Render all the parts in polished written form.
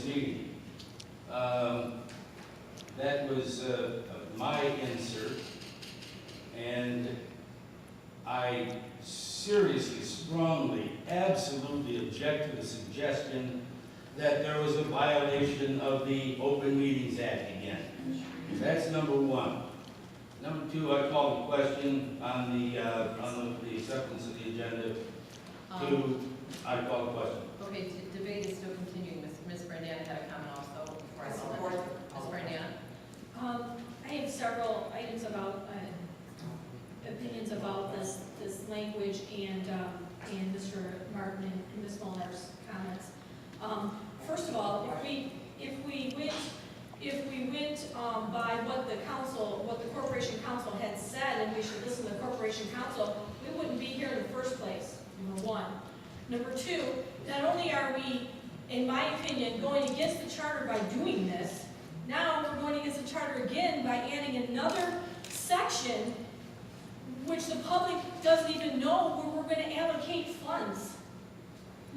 this meeting. That was my insert, and I seriously, strongly, absolutely object to the suggestion that there was a violation of the Open Meetings Act again. That's number one. Number two, I called a question on the acceptance of the agenda. I called a question. Okay, debate is still continuing. Ms. Brandana had a comment also before I saw that. Ms. Brandana? I have several items about, opinions about this language and Mr. Martin and Ms. Molnar's comments. First of all, if we went by what the Corporation Council had said, and we should listen to the Corporation Council, we wouldn't be here in the first place, number one. Number two, not only are we, in my opinion, going against the charter by doing this, now we're going against the charter again by adding another section which the public doesn't even know where we're going to allocate funds.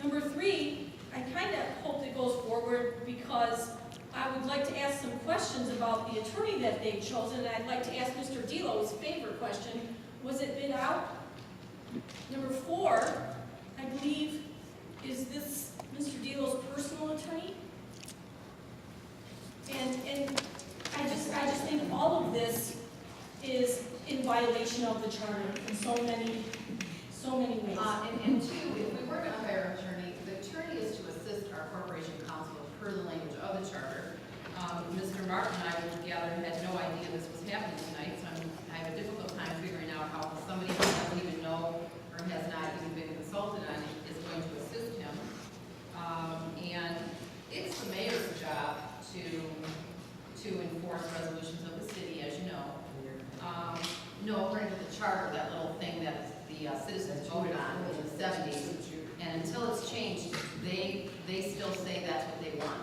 Number three, I kind of hope it goes forward because I would like to ask some questions about the attorney that they've chosen, and I'd like to ask Mr. Delo's favorite question. Was it bid out? Number four, I believe, is this Mr. Delo's personal attorney? And I just think all of this is in violation of the charter in so many ways. And two, if we were going to hire an attorney, the attorney is to assist our Corporation Council per the language of the charter. Mr. Martin and I would gather had no idea this was happening tonight, so I have a difficult time figuring out how somebody who doesn't even know or has not even been consulted on it is going to assist him. And it's the mayor's job to enforce resolutions of the city, as you know. No, according to the charter, that little thing that the citizens voted on in the 70s, and until it's changed, they still say that's what they want.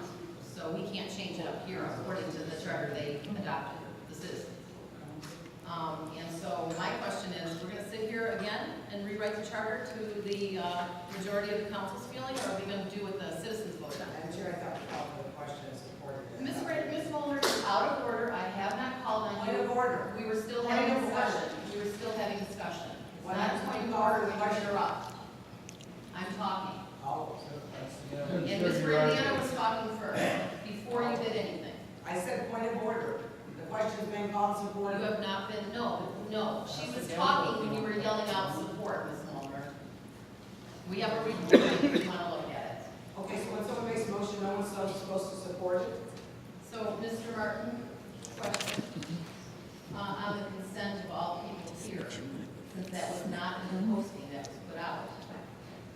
So we can't change it up here according to the charter they adopted, the citizens. And so my question is, we're going to sit here again and rewrite the charter to the majority of the council's feeling, or are we going to do what the citizens voted on? I'm sure I thought you called for the question and supported it. Ms. Molnar is out of order. I have not called on you. Point of order. We were still having discussion. We were still having discussion. When Not I'm point of talking order, about we the interrupt. I'm talking. Oh, And Ms. Brandana was talking first, before you did anything. I said point of order. The question's been called You supported. have not been, no. She was talking when you were yelling out support, Ms. Molnar. We have a recording if you want to look at it. Okay, so when someone makes a motion, no one's supposed to support it? So, Mr. Martin, question. On the consent of all people here, since that was not in the posting that was put out,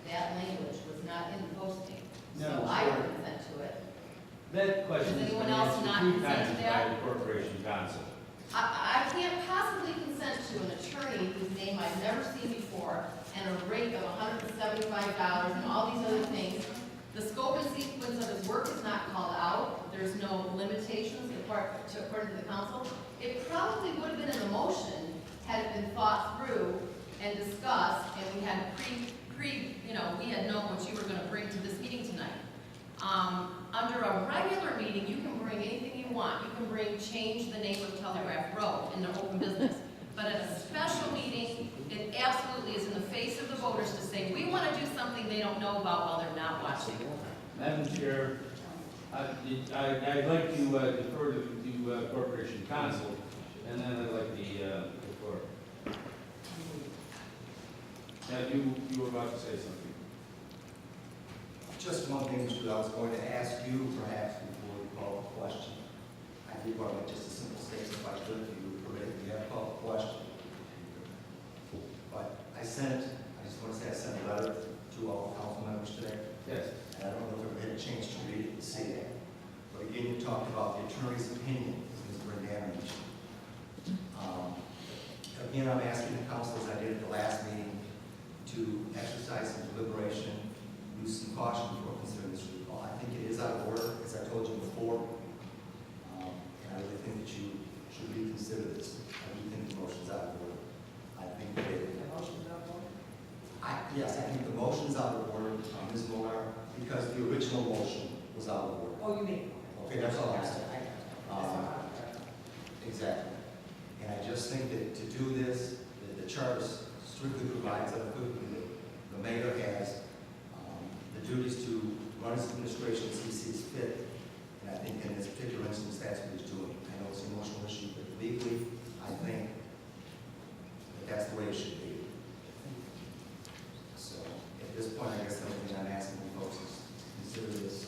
that language was not in the posting. So No, I sure. would consent to it. That question Does has been anyone else answered not 2 consent to times by that? the Corporation Council. I can't possibly consent to an attorney whose name I've never seen before and a rate of $175 and all these other things. The scope and sequence of his work is not called out. There's no limitations according to the council. It probably would have been in the motion had it been thought through and discussed, and we had we had known what you were going to bring to this meeting tonight. Under a regular meeting, you can bring anything you want. You can change the name of Telegraph Road in the open business. But at a special meeting, it absolutely is in the face of the voters to say, we want to do something they don't know about while they're not watching. Madam Chair, I'd like to defer to Corporation Council, and then I'd like the floor. Now, you were about to say something. Just one thing, too, I was going to ask you, perhaps, before you call the question. I think I'll make just a simple statement, if I could, if you would permit me to call the question. But I just want to say I sent a letter to all council members today. Yes. And I don't know if everybody had a chance to read it and see it. But again, you talked about the attorney's opinion, as Ms. Brandana mentioned. Again, I'm asking the council, as I did at the last meeting, to exercise some deliberation, use some caution before considering this recall. I think it is out of order, as I told you before. And I really think that you should reconsider this. I do think the motion's out of order. I think that The motion's out of order? yes, I think the motion's out of order, Ms. Molnar, because the original motion was was out of order. Oh, you mean? Okay, that's all I'm saying. I got it. That's all I'm- Exactly. And I just think that to do this, the charter strictly provides that the mayor has the duties to run his administration as he sees fit. And I think in this particular instance, that's what he's doing. I know it's an emotional issue, but legally, I think that that's the way it should be. So at this point, I guess the only thing I'm asking you folks is consider this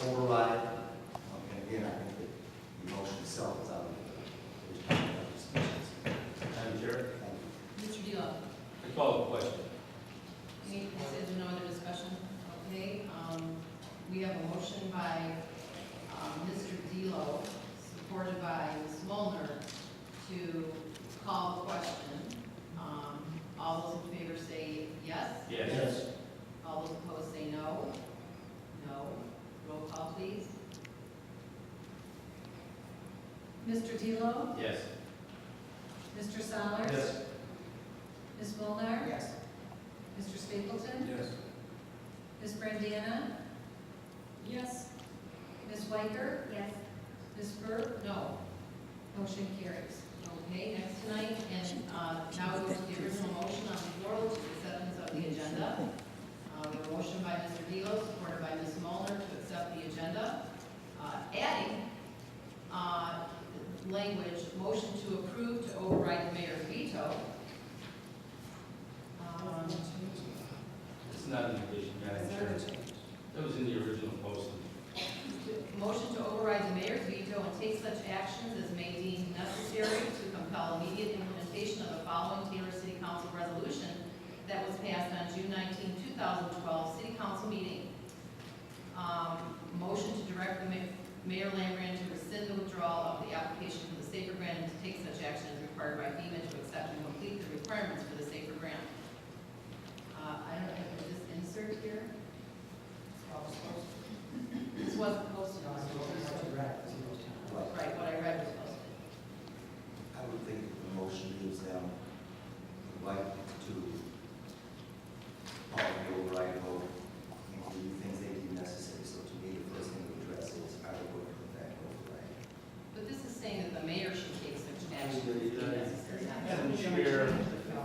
override. And again, I think that the motion itself is out of the Madam Chair, Mr. Dillon? I call the question. Any, is there no other discussion? Okay, we have a motion by, Mr. Delo, supported by Ms. Molnar, to call the question. All those in favor say yes. Yes. All those opposed say no. No. Roll call, please. Mr. Delo? Yes. Mr. Solers? Yes. Ms. Molnar? Yes. Mr. Stapleton? Yes. Ms. Brandana? Yes. Ms. Weicker? Yes. Ms. Burke? No. Motion carries. Okay, next tonight, and now we go to the original motion on the floor, which is acceptance of the agenda. A motion by Mr. Delo, supported by Ms. Molnar, to accept the agenda. Adding language, motion to approve to override the mayor's veto. It's not an addition, Madam Chair. That was in the original posting. Motion to override the mayor's veto and take such actions as may deem necessary to compel immediate implementation of the following Taylor City Council resolution that was passed on June 19, 2012 City Council meeting. Motion to direct the Mayor Langren to rescind the withdrawal of the application for the SAFER grant and to take such action as required by FEMA to accept and complete the requirements for the SAFER grant. I don't know if this insert here. This wasn't posted on the right, what I read was posted. I would think that the motion gives them the right to call the override vote and do things they deem necessary. So to me, the first thing to address is I would vote for that override. But this is saying that the mayor should take such action as Madam necessary. Chair, No, I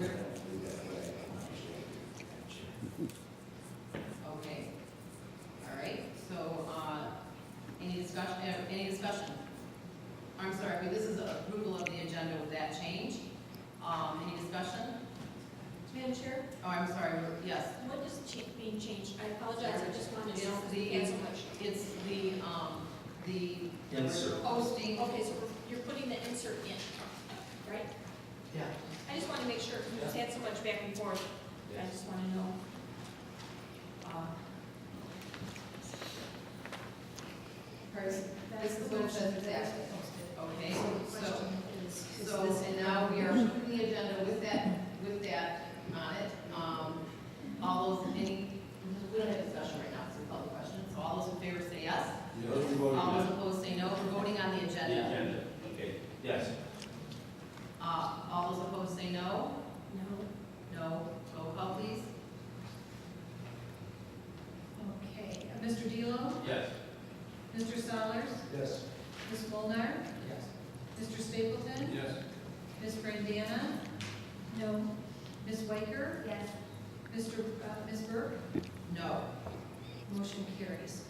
don't believe that's what I understand. Okay. All right, so, any discussion? I'm sorry, but this is approval of the agenda with that change. Any discussion? Madam Chair, Oh, I'm sorry, yes. what is being changed? I apologize, I just wanted to. It's add so much. It's the Insert. posting. Okay, so you're putting the insert in, right? Yeah. I just want to make sure, we've had so much back and forth, I just want to know. This is what it says exactly. Okay, so, So, and now we are approving the agenda with that on it. All those, we don't have discussion right now, it's a public question, so all those in favor say yes. All those opposed say no, we're voting on the The agenda. agenda, okay, yes. All those opposed say no. no, No, roll call please. okay. Mr. Delo? Yes. Mr. Solers? Yes. Ms. Molnar? Yes. Mr. Stapleton? Yes. Ms. Brandana? No. Ms. Weicker? Yes. Ms. Burke? No. Motion carries.